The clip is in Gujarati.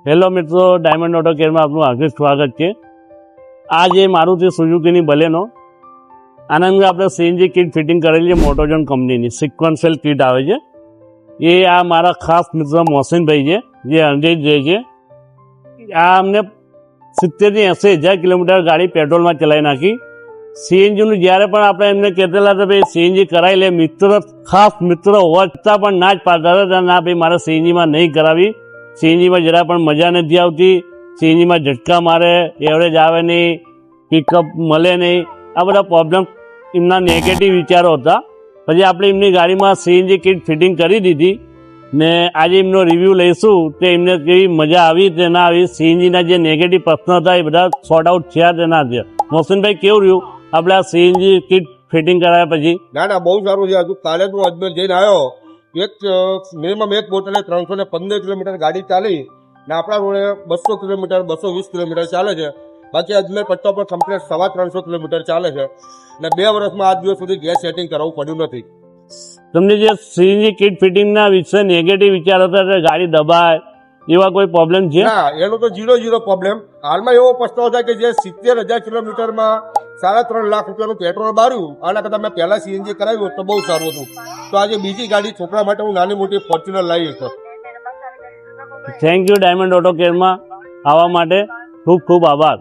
હેલો મિત્રો, ડાયમંડ ઓટો કેરમાં આપનું હાર્દિક સ્વાગત છે। આ જે મારુતિ સુઝુકીની બલેનો, આના અંદર આપણે સીએનજી કિટ ફિટિંગ કરેલી છે મોટોજોન કંપનીની સિક્વન્શિયલ કિટ આવે છે। એ આ મારા ખાસ મિત્ર મોહસિનભાઈ છે, જે અંડેજ રહે છે। આ અમને 70 થી 80,000 કિલોમીટર ગાડી પેટ્રોલમાં ચલાવી નાખી। સીએનજીનું જ્યારે પણ આપણે એમને કહેતા હતા ભાઈ સીએનજી કરાવી લે, મિત્ર ખાસ મિત્ર હોવા છતાં પણ ના જ પાડતા હતા, ના ભાઈ મારે સીએનજીમાં નહીં કરાવી, સીએનજીમાં જરા પણ મજા નથી આવતી, સીએનજીમાં ઝટકા મારે, એવરેજ આવે નહીં, પિકઅપ મળે નહીં, આ બધા પ્રોબ્લેમ એમના નેગેટિવ વિચારો હતા। પછી આપણે એમની ગાડીમાં સીએનજી કિટ ફિટિંગ કરી દીધી ને આજે એમનો રિવ્યૂ લઈશું કે એમને કેવી મજા આવી કે ના આવી, સીએનજીના જે નેગેટિવ પ્રશ્નો હતા એ બધા સોર્ટ આઉટ થયા કે ના થયા। મોહસિનભાઈ, કેવું રહ્યું આપણે આ સીએનજી કિટ ફિટિંગ કરાવ્યા પછી? ના બહુ સારું છે। હજુ કાલે હું અજમેર જઈને આવ્યો, મિનિમમ એક બોટલે 315 કિલોમીટર ગાડી ચાલી ને આપણા રોડે 200 કિલોમીટર 220 કિલોમીટર ચાલે છે। બાકી અજમેર પટ્ટા પર કમ્પ્લીટ 350 કિલોમીટર ચાલે છે ને 2 વર્ષમાં આજ દિવસ સુધી ગેસ સેટિંગ કરાવવું પડ્યું નથી। તમને જે સીએનજી કિટ ફિટિંગના વિશે નેગેટિવ વિચાર હતા કે ગાડી દબાય એવા કોઈ પ્રોબ્લેમ છે? ના, એનો તો 0 પ્રોબ્લેમ। હાલમાં એવો પસ્તાવો થાય કે જે 70,000 કિલોમીટરમાં 3.5 લાખ રૂપિયાનું પેટ્રોલ બાર્યું, આના કરતાં મેં પહેલા સીએનજી કરાવ્યું તો બહુ સારું હતું। તો આજે બીજી ગાડી છોકરા માટે હું નાની મોટી ફોર્ચ્યુનર લાવી છું। થેન્ક યુ ડાયમંડ ઓટો કેરમાં આવવા માટે ખૂબ ખૂબ આભાર।